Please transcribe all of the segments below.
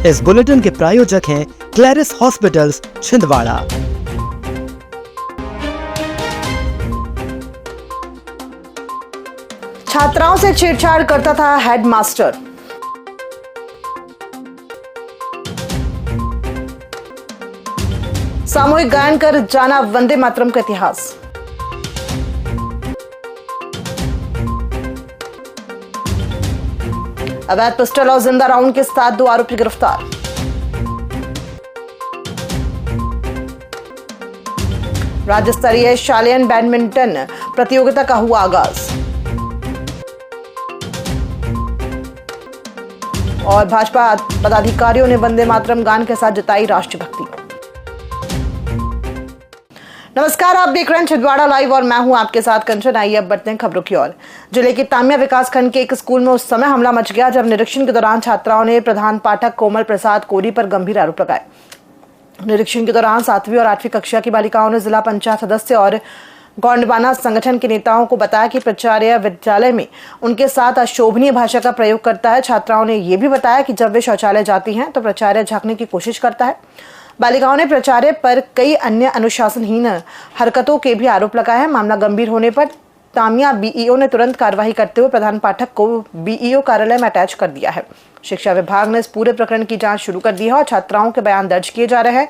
इस बुलेटिन के प्रायोजक हैं क्लैरिस हॉस्पिटल्स छिंदवाड़ा। छात्राओं से छेड़छाड़ करता था हेडमास्टर। सामूहिक गायन कर जाना वंदे मातरम का इतिहास। अवैध पिस्टल और जिंदा राउंड के साथ 2 आरोपी गिरफ्तार। राज्य स्तरीय शालियन बैडमिंटन प्रतियोगिता का हुआ आगाज। और भाजपा पदाधिकारियों ने वंदे मातरम गान के साथ जताई राष्ट्रभक्ति। नमस्कार, आप देख रहे हैं छिंदवाड़ा लाइव और मैं हूं आपके साथ कंचन। आइए अब बढ़ते हैं खबरों की ओर। जिले के तामिया विकास खंड के एक स्कूल में उस समय हमला मच गया जब निरीक्षण के दौरान छात्राओं ने प्रधान पाठक कोमल प्रसाद कोरी पर गंभीर आरोप लगाए। निरीक्षण के दौरान 7वीं और 8वीं कक्षा की बालिकाओं ने जिला पंचायत सदस्य और गोंडवाना संगठन के नेताओं को बताया कि प्राचार्य विद्यालय में उनके साथ अशोभनीय भाषा का प्रयोग करता है। छात्राओं ने यह भी बताया कि जब वे शौचालय जाती हैं तो प्राचार्य झांकने की कोशिश करता है। बालिकाओं ने प्राचार्य पर कई अन्य अनुशासनहीन हरकतों के भी आरोप लगाए हैं। मामला गंभीर होने पर तामिया बीईओ ने तुरंत कार्रवाई करते हुए प्रधान पाठक को बीईओ कार्यालय में अटैच कर दिया है। शिक्षा विभाग ने इस पूरे प्रकरण की जांच शुरू कर दी है और छात्राओं के बयान दर्ज किए जा रहे हैं।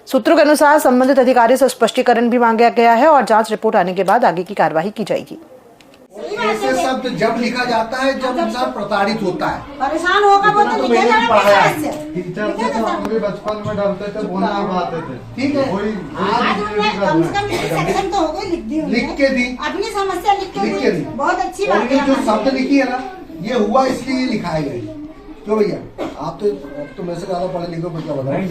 सूत्रों के अनुसार संबंधित अधिकारी से स्पष्टीकरण भी मांगा गया है और जांच रिपोर्ट आने के बाद आगे की कार्यवाही की जाएगी। ऐसे शब्द जब लिखा जाता है जब इंसान प्रताड़ित होता है, परेशान होगा वो तो लिखे जाना पढ़ाया है। टीचर से तो हम भी बचपन में डरते थे, बोलना पाते थे। ठीक है, आज हमने कम से कम सेक्शन तो हो गई, लिख के दी, अपनी समस्या लिख के दी। बहुत अच्छी बात है। जो शब्द लिखी है ना, ये हुआ इसलिए लिखाए गए। क्यों भैया, आप तो मेरे से ज्यादा पढ़े लिखे हो, क्या बताएं?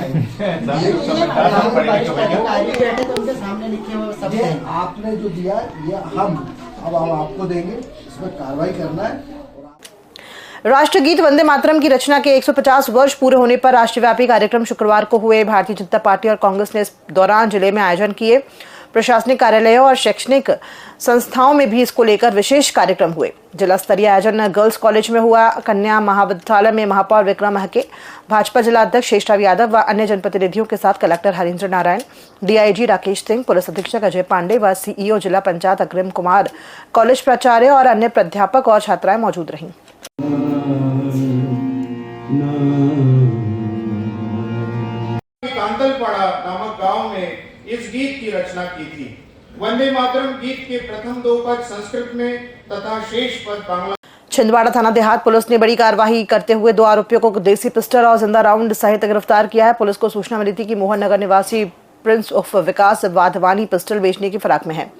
आपने जो दिया ये हम अब आपको देंगे, इसमें कार्रवाई करना है। राष्ट्रगीत वंदे मातरम की रचना के 150 वर्ष पूरे होने पर राष्ट्रव्यापी कार्यक्रम शुक्रवार को हुए। भारतीय जनता पार्टी और कांग्रेस ने इस दौरान जिले में आयोजन किए। प्रशासनिक कार्यालयों और शैक्षणिक संस्थाओं में भी इसको लेकर विशेष कार्यक्रम हुए। जिला स्तरीय आयोजन गर्ल्स कॉलेज में हुआ। कन्या महाविद्यालय में महापौर विक्रम महके, भाजपा जिला अध्यक्ष शेषराव यादव व अन्य जनप्रतिनिधियों के साथ collector Harindra Narayan, DIG Rakesh Singh, police अधीक्षक अजय पांडे व सीईओ जिला पंचायत अग्रिम कुमार, कॉलेज प्राचार्य और अन्य प्राध्यापक और छात्राएं मौजूद रहीं। कांतलपाड़ा नामक गांव में इस गीत की रचना की थी। वंदे मातरम गीत के प्रथम 2 पद संस्कृत में तथा शेष पद बांग्ला। छिंदवाड़ा थाना देहात पुलिस ने बड़ी कार्रवाई करते हुए 2 आरोपियों को देसी पिस्टल और जिंदा राउंड सहित गिरफ्तार किया है। पुलिस को सूचना मिली थी कि मोहन नगर निवासी प्रिंस उर्फ विकास वाधवानी पिस्टल बेचने की फिराक में है।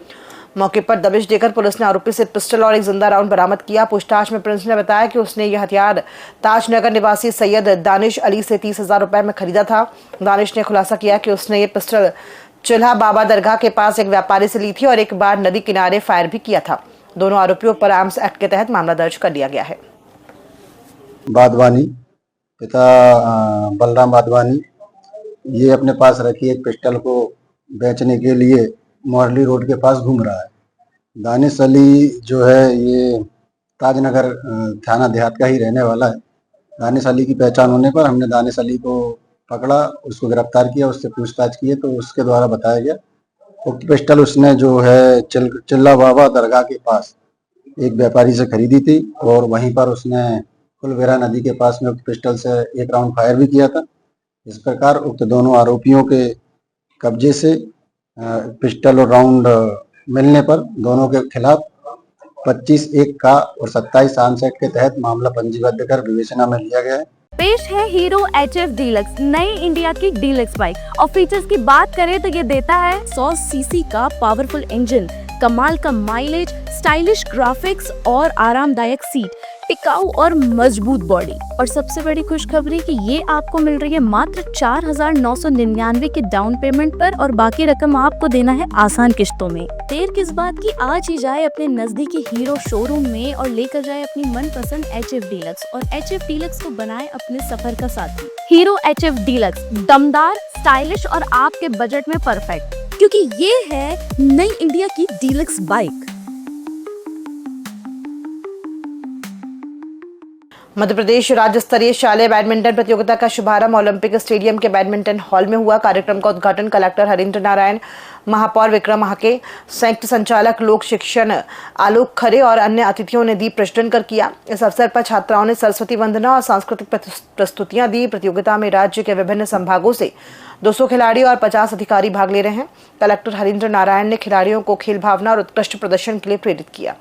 मौके पर दबिश देकर पुलिस ने आरोपी से पिस्टल और एक जिंदा राउंड बरामद किया। पूछताछ में प्रिंस ने बताया कि उसने यह हथियार ताजनगर निवासी सैयद दानिश अली से 30,000 रुपए में खरीदा था। दानिश ने खुलासा किया कि उसने ये पिस्टल चिल्हा बाबा दरगाह के पास एक व्यापारी से ली थी और एक बार नदी किनारे फायर भी किया था। दोनों आरोपियों पर आर्म्स एक्ट के तहत मामला दर्ज कर लिया गया है। वाधवानी पिता बलराम वाधवानी ये अपने पास रखी एक पिस्टल को बेचने के लिए मोरली रोड के पास घूम रहा है। दानिश अली जो है ये ताजनगर थाना देहात का ही रहने वाला है। दानिश अली की पहचान होने पर हमने दानिश अली को पकड़ा, उसको गिरफ्तार किया, उससे पूछताछ की तो उसके द्वारा बताया गया उक्त पिस्टल उसने जो है चिल्ला बाबा दरगाह के पास एक व्यापारी से खरीदी थी और वहीं पर उसने फुलवेरा नदी के पास में उक्त पिस्टल से एक राउंड फायर भी किया था। इस प्रकार उक्त दोनों आरोपियों के कब्जे से पिस्टल और राउंड मिलने पर दोनों के खिलाफ 25(1) का और 27 आर्म्स एक्ट के तहत मामला पंजीबद्ध कर विवेचना में लिया गया है। पेश है हीरो HF डीलक्स, नई इंडिया की डीलक्स बाइक। और फीचर्स की बात करें तो ये देता है 100 सीसी का पावरफुल इंजन, कमाल का माइलेज, स्टाइलिश ग्राफिक्स और आरामदायक सीट, टिकाऊ और मजबूत बॉडी। और सबसे बड़ी खुशखबरी कि ये आपको मिल रही है मात्र 4,999 के डाउन पेमेंट पर और बाकी रकम आपको देना है आसान किश्तों में। देर किस बात की, आज ही जाए अपने नजदीकी हीरो शोरूम में और लेकर जाए अपनी मनपसंद HF डीलक्स और HF डीलक्स को बनाए अपने सफर का साथी। हीरो HF डीलक्स दमदार, स्टाइलिश और आपके बजट में परफेक्ट, क्योंकि ये है नई इंडिया की डीलक्स बाइक। मध्य प्रदेश राज्य स्तरीय शालेय बैडमिंटन प्रतियोगिता का शुभारंभ ओलंपिक स्टेडियम के बैडमिंटन हॉल में हुआ। कार्यक्रम का उद्घाटन कलेक्टर हरीन्द्र नारायण, महापौर विक्रम महाके, संयुक्त संचालक लोक शिक्षण आलोक खरे और अन्य अतिथियों ने दीप प्रज्वलन कर किया। इस अवसर पर छात्राओं ने सरस्वती वंदना और सांस्कृतिक प्रस्तुतियां दी। प्रतियोगिता में राज्य के विभिन्न संभागों से 200 खिलाड़ी और 50 अधिकारी भाग ले रहे हैं। कलेक्टर हरीन्द्र नारायण ने खिलाड़ियों को खेल भावना और उत्कृष्ट प्रदर्शन के लिए प्रेरित किया।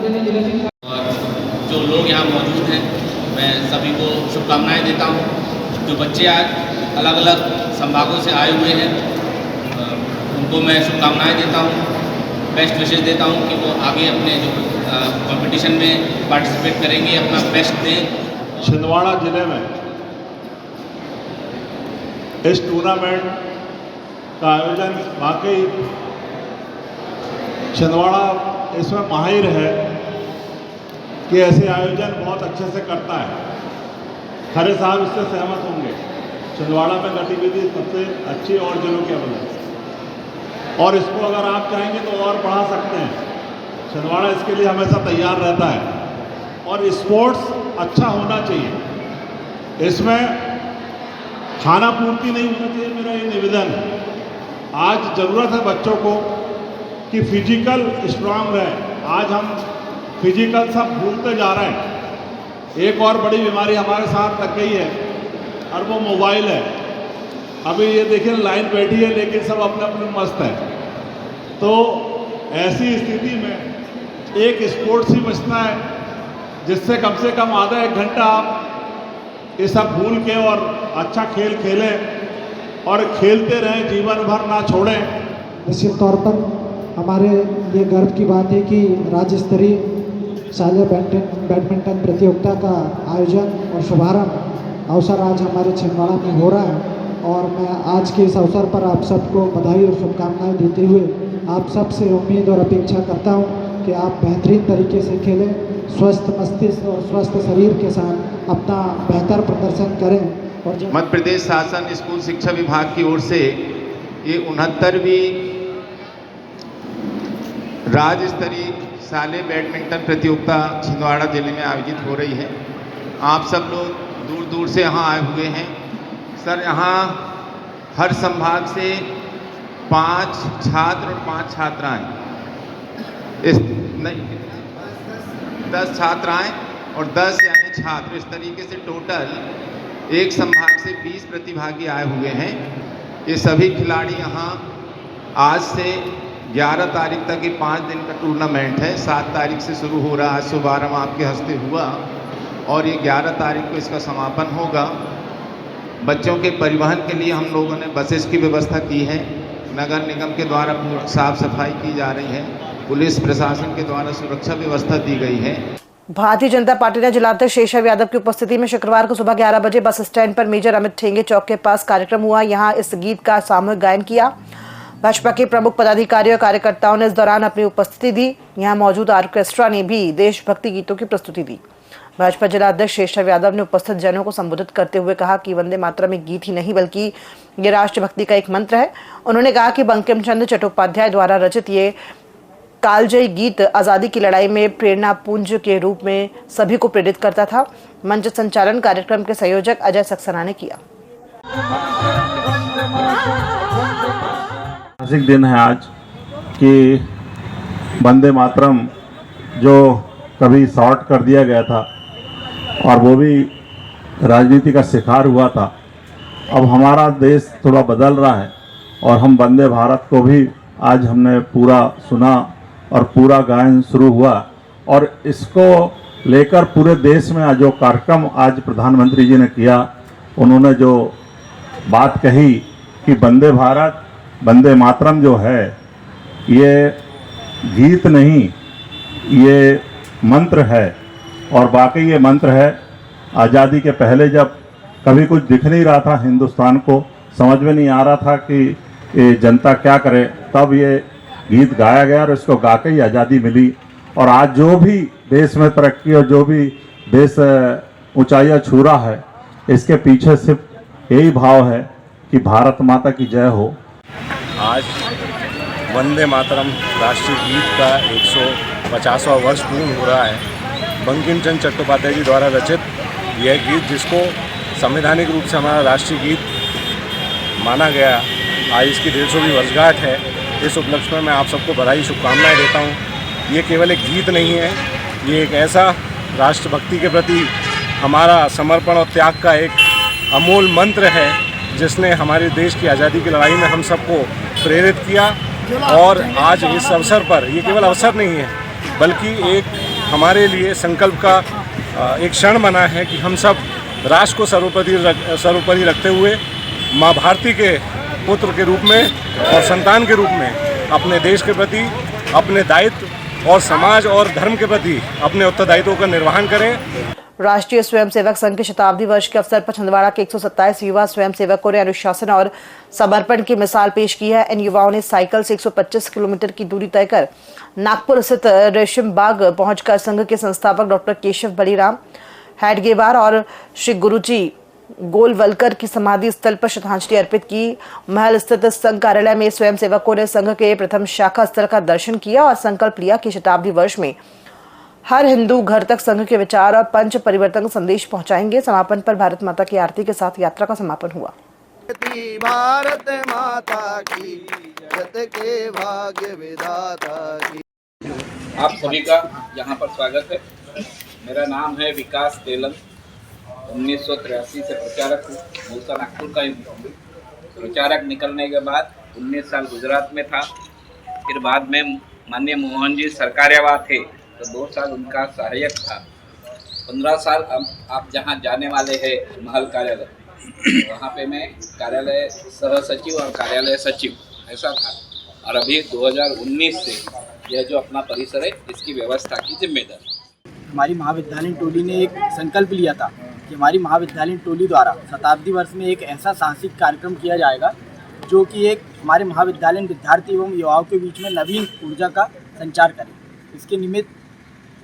और जो लोग यहाँ मौजूद हैं, मैं सभी को शुभकामनाएं देता हूँ। जो बच्चे आज अलग अलग संभागों से आए हुए हैं, उनको मैं शुभकामनाएं देता हूँ, बेस्ट विशेष देता हूँ कि वो आगे अपने जो कंपटीशन में पार्टिसिपेट करेंगे, अपना बेस्ट दें। छिंदवाड़ा जिले में इस टूर्नामेंट का आयोजन वाकई छिंदवाड़ा इसमें माहिर है कि ऐसे आयोजन बहुत अच्छे से करता है। खरे साहब इससे सहमत होंगे। छिंदवाड़ा में गतिविधि सबसे अच्छी और जिलों के अवसर, और इसको अगर आप चाहेंगे तो और बढ़ा सकते हैं। छिंदवाड़ा इसके लिए हमेशा तैयार रहता है और स्पोर्ट्स अच्छा होना चाहिए। इसमें खाना पूर्ति नहीं होना चाहिए, मेरा ये निवेदन है। आज ज़रूरत है बच्चों को कि फिजिकल स्ट्रांग रहे। आज हम फिजिकल सब भूलते जा रहे हैं। एक और बड़ी बीमारी हमारे साथ लग गई है और वो मोबाइल है। अभी ये देखिए लाइन बैठी है लेकिन सब अपने अपने मस्त हैं। तो ऐसी स्थिति में एक स्पोर्ट्स ही बचना है जिससे कम से कम आधा एक घंटा आप ये सब भूल के और अच्छा खेल खेलें और खेलते रहें, जीवन भर ना छोड़ें। निश्चित तौर पर हमारे लिए गर्व की बात है कि राज्य स्तरीय शालेय बैडमिंटन प्रतियोगिता का आयोजन और शुभारंभ अवसर आज हमारे छिंदवाड़ा में हो रहा है। और मैं आज के इस अवसर पर आप सबको बधाई और शुभकामनाएं देते हुए आप सब से उम्मीद और अपेक्षा करता हूं कि आप बेहतरीन तरीके से खेलें, स्वस्थ मस्तिष्क और स्वस्थ शरीर के साथ अपना बेहतर प्रदर्शन करें। और मध्य प्रदेश शासन स्कूल शिक्षा विभाग की ओर से ये 69वीं राज्य स्तरीय शालेय बैडमिंटन प्रतियोगिता छिंदवाड़ा जिले में आयोजित हो रही है। आप सब लोग दूर दूर से यहाँ आए हुए हैं। सर, यहाँ हर संभाग से 5 छात्र और 5 छात्राएं, 10 छात्राएं और 10 यानी छात्र, इस तरीके से टोटल एक संभाग से 20 प्रतिभागी आए हुए हैं। ये सभी खिलाड़ी यहाँ आज से 11 तारीख तक ये 5 दिन का टूर्नामेंट है। 7 तारीख से शुरू हो रहा, आज शुभारंभ आपके हस्ते हुआ और ये 11 तारीख को इसका समापन होगा। बच्चों के परिवहन के लिए हम लोगों ने बसेस की व्यवस्था की है। नगर निगम के द्वारा साफ सफाई की जा रही है। पुलिस प्रशासन के द्वारा सुरक्षा व्यवस्था दी गई है। भारतीय जनता पार्टी ने जिलाध्यक्ष शेषव यादव की उपस्थिति में शुक्रवार को सुबह 11 बजे बस स्टैंड पर मेजर अमित ठेंगे चौक के पास कार्यक्रम हुआ। यहां इस गीत का सामूहिक गायन किया। भाजपा के प्रमुख पदाधिकारियों और कार्यकर्ताओं ने इस दौरान अपनी उपस्थिति दी। यहां मौजूद ऑर्केस्ट्रा ने भी देशभक्ति गीतों की प्रस्तुति दी। भाजपा जिलाध्यक्ष शेषव यादव ने उपस्थित जनों को संबोधित करते हुए कहा कि वंदे मातरम एक गीत ही नहीं बल्कि ये राष्ट्रभक्ति का एक मंत्र है। उन्होंने कहा कि बंकिम चंद्र चट्टोपाध्याय द्वारा रचित ये कालजयी गीत आजादी की लड़ाई में प्रेरणा पुंज के रूप में सभी को प्रेरित करता था। मंच संचालन कार्यक्रम के संयोजक अजय सक्सेना ने किया। ऐतिहासिक दिन है आज कि वंदे मातरम जो कभी शॉर्ट कर दिया गया था और वो भी राजनीति का शिकार हुआ था, अब हमारा देश थोड़ा बदल रहा है और हम वंदे भारत को भी आज हमने पूरा सुना और पूरा गायन शुरू हुआ। और इसको लेकर पूरे देश में जो कार्यक्रम आज प्रधानमंत्री जी ने किया, उन्होंने जो बात कही कि वंदे भारत वंदे मातरम जो है ये गीत नहीं, ये मंत्र है। और वाकई ये मंत्र है। आज़ादी के पहले जब कभी कुछ दिख नहीं रहा था, हिंदुस्तान को समझ में नहीं आ रहा था कि ये जनता क्या करे, तब ये गीत गाया गया और इसको गा के ही आज़ादी मिली। और आज जो भी देश में तरक्की और जो भी देश ऊंचाइयां छू रहा है, इसके पीछे सिर्फ यही भाव है कि भारत माता की जय हो। आज वंदे मातरम राष्ट्रीय गीत का 50वां वर्ष पूर्ण हो रहा है। बंकिम चंद्र चट्टोपाध्याय जी द्वारा रचित यह गीत, जिसको संवैधानिक रूप से हमारा राष्ट्रीय गीत माना गया, आज इसकी 150वीं वर्षगांठ है। इस उपलक्ष्य में मैं आप सबको बधाई शुभकामनाएं देता हूं। ये केवल एक गीत नहीं है, ये एक ऐसा राष्ट्रभक्ति के प्रति हमारा समर्पण और त्याग का एक अमूल मंत्र है, जिसने हमारे देश की आज़ादी की लड़ाई में हम सबको प्रेरित किया। और आज इस अवसर पर, ये केवल अवसर नहीं है बल्कि एक हमारे लिए संकल्प का एक क्षण बना है कि हम सब राष्ट्र को सर्वोपरि रखते हुए माँ भारती के पुत्र के रूप में और संतान के रूप में अपने देश के प्रति, अपने दायित्व और समाज और धर्म के प्रति अपने उत्तरदायित्वों का निर्वहन करें। राष्ट्रीय स्वयंसेवक संघ के शताब्दी वर्ष के अवसर पर छिंदवाड़ा के 127 युवा स्वयंसेवकों ने अनुशासन और समर्पण की मिसाल पेश की है। इन युवाओं ने साइकिल से 125 किलोमीटर की दूरी तय कर नागपुर स्थित रेशम बाग पहुंचकर संघ के संस्थापक डॉक्टर केशव बलीराम हेडगेवार और श्री गुरुजी गोलवलकर की समाधि स्थल पर श्रद्धांजलि अर्पित की। महल स्थित संघ कार्यालय में स्वयंसेवकों ने संघ के प्रथम शाखा स्थल का दर्शन किया और संकल्प लिया कि शताब्दी वर्ष में हर हिंदू घर तक संघ के विचार और पंच परिवर्तन संदेश पहुंचाएंगे। समापन पर भारत माता की आरती के साथ यात्रा का समापन हुआ। भारत माता की जगत के भाग्य विधाता की। आप सभी का यहाँ पर स्वागत है। मेरा नाम है विकास तेलंग। 1983 से प्रचारक हूँ। मूलतः नागपुर का ही प्रचारक निकलने के बाद 19 साल गुजरात में था। फिर बाद में माननीय मोहन जी सरकार्यवाह थे तो 2 साल उनका सहायक था। 15 साल आप जहाँ जाने वाले हैं महल कार्यालय, वहाँ पे मैं कार्यालय सह सचिव और कार्यालय सचिव ऐसा था। और अभी 2019 से यह जो अपना परिसर है इसकी व्यवस्था की जिम्मेदारी। हमारी महाविद्यालयीन टोली ने एक संकल्प लिया था कि हमारी महाविद्यालयीन टोली द्वारा शताब्दी वर्ष में एक ऐसा साहसिक कार्यक्रम किया जाएगा जो कि एक हमारे महाविद्यालयीन विद्यार्थी एवं युवाओं के बीच में नवीन ऊर्जा का संचार करे। इसके निमित्त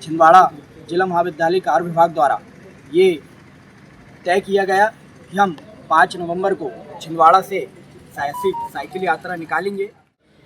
छिंदवाड़ा जिला महाविद्यालय कार्य विभाग द्वारा ये तय किया गया कि हम 5 नवंबर को छिंदवाड़ा से साहसिक साइकिल यात्रा निकालेंगे।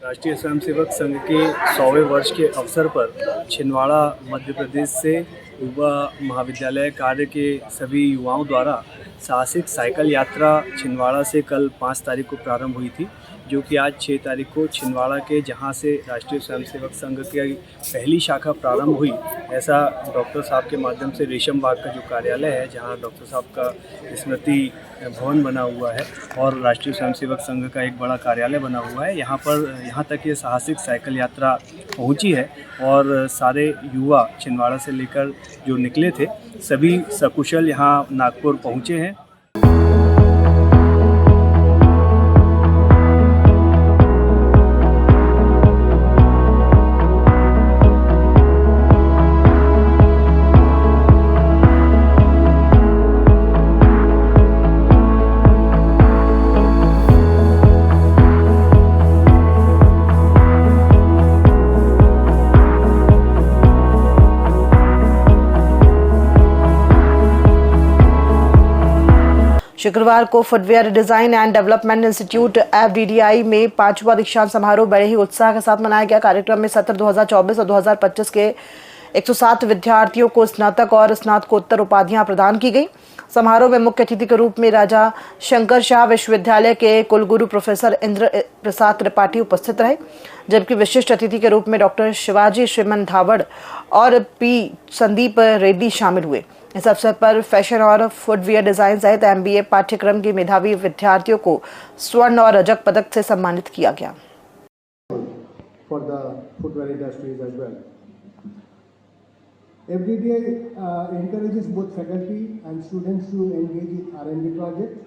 राष्ट्रीय स्वयंसेवक संघ के 100वें वर्ष के अवसर पर छिंदवाड़ा मध्य प्रदेश से युवा महाविद्यालय कार्य के सभी युवाओं द्वारा साहसिक साइकिल यात्रा छिंदवाड़ा से कल 5 तारीख को प्रारंभ हुई थी, जो कि आज 6 तारीख को छिंदवाड़ा के जहां से राष्ट्रीय स्वयंसेवक संघ की पहली शाखा प्रारंभ हुई, ऐसा डॉक्टर साहब के माध्यम से रेशम बाग का जो कार्यालय है, जहां डॉक्टर साहब का स्मृति भवन बना हुआ है और राष्ट्रीय स्वयंसेवक संघ का एक बड़ा कार्यालय बना हुआ है, यहाँ तक ये साहसिक साइकिल यात्रा पहुंची है। और सारे युवा छिंदवाड़ा से लेकर जो निकले थे सभी सकुशल यहाँ नागपुर पहुँचे हैं। शुक्रवार को footwear design and development institute FDDI में 5वां दीक्षांत समारोह बड़े ही उत्साह के साथ मनाया गया। कार्यक्रम में सत्र 2024 और 2025 के 107 विद्यार्थियों को स्नातक और स्नातकोत्तर उपाधियां प्रदान की गई। समारोह में मुख्य अतिथि के रूप में राजा शंकर शाह विश्वविद्यालय के कुलगुरु प्रोफेसर इंद्र प्रसाद त्रिपाठी उपस्थित रहे, जबकि विशिष्ट अतिथि के रूप में डॉक्टर शिवाजी श्रीमन धावड़ और P संदीप रेड्डी शामिल हुए। इस अवसर पर फैशन और फुटवियर डिजाइन सहित MBA पाठ्यक्रम के मेधावी विद्यार्थियों को स्वर्ण और रजत पदक से सम्मानित किया गया। For the footwear industries as well. FDDI encourages both faculty and students to engage in R&D projects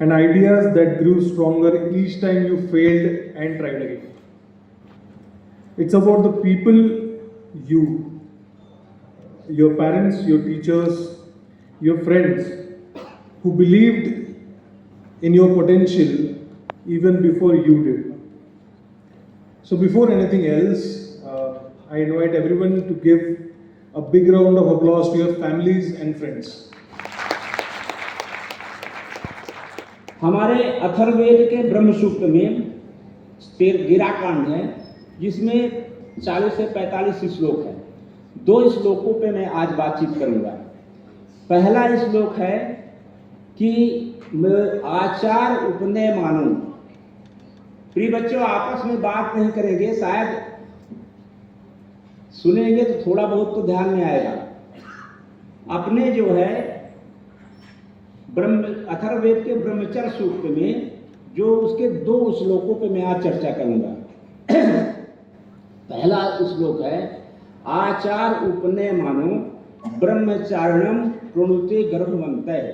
and ideas that grew stronger each time you failed and tried again. It's about the people, your parents, your teachers, your friends who believed in your potential even before you did. So before anything else, I invite everyone to give a big round of applause to your families and friends. हमारे अथर्ववेद के ब्रह्म सूक्त में 13 कांड है, जिसमें 40 से 45 श्लोक हैं। 2 श्लोकों पे मैं आज बातचीत करूंगा। पहला श्लोक है कि आचार उपनय मानो। प्रिय बच्चों, आपस में बात नहीं करेंगे, शायद सुनेंगे तो थोड़ा बहुत तो ध्यान में आएगा। अपने जो है अथर्ववेद के ब्रह्मचर्य सूक्त में जो उसके 2 श्लोकों पे मैं आज चर्चा करूंगा। पहला श्लोक है आचार उपनय मानो ब्रह्मचारिणम प्रणुते गर्भवन्तः।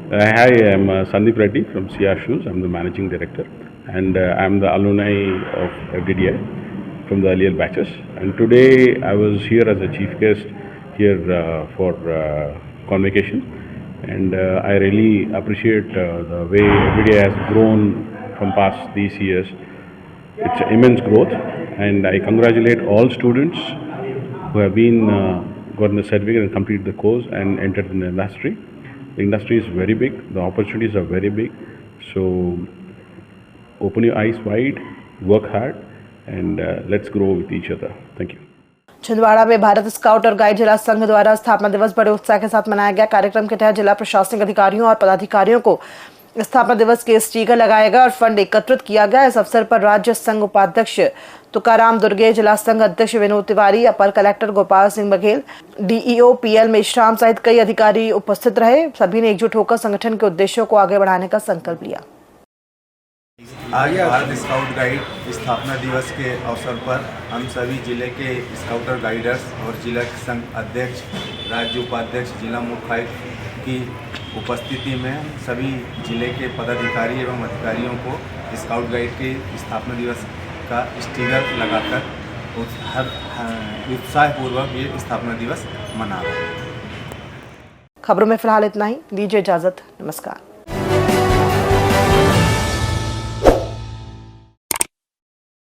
Hi, I'm Sandeep Reddy from CR Shoes. I'm the managing director, and I'm the alumni of FDDI from the earlier batches. And today I was here as a chief guest here for convocation, and I really appreciate the way FDDI has grown from past these years. It's immense growth, and I congratulate all students who have been gotten the certificate and completed the course and entered in the industry. The industry is very big, the opportunities are very big, so open your eyes wide, work hard, and let's grow with each other. Thank you. Chhindwara में Bharat scout और guide जिला संघ द्वारा स्थापना दिवस बड़े उत्साह के साथ मनाया गया। कार्यक्रम के तहत जिला प्रशासनिक अधिकारियों और पदाधिकारियों को स्थापना दिवस के स्टिकर लगाया गया और फंड एकत्रित किया गया। इस अवसर पर राज्य संघ उपाध्यक्ष तुकाराम दुर्गे, जिला संघ अध्यक्ष विनोद तिवारी, अपर collector Gopal Singh Baghel, DEO PL Meshram सहित कई अधिकारी उपस्थित रहे। सभी ने एकजुट होकर संगठन के उद्देश्यों को आगे बढ़ाने का संकल्प लिया। आज भारत स्काउट गाइड स्थापना दिवस के अवसर पर हम सभी जिले के स्काउट और गाइडर्स और जिला संघ अध्यक्ष, राज्य उपाध्यक्ष, जिला मुख्यालय की उपस्थिति में सभी जिले के पदाधिकारी एवं अधिकारियों को स्काउट गाइड के स्थापना दिवस का स्टिकर लगाकर हर उत्साहपूर्वक ये स्थापना दिवस मना रहे हैं। खबरों में फिलहाल इतना ही। दीजिए इजाजत। नमस्कार।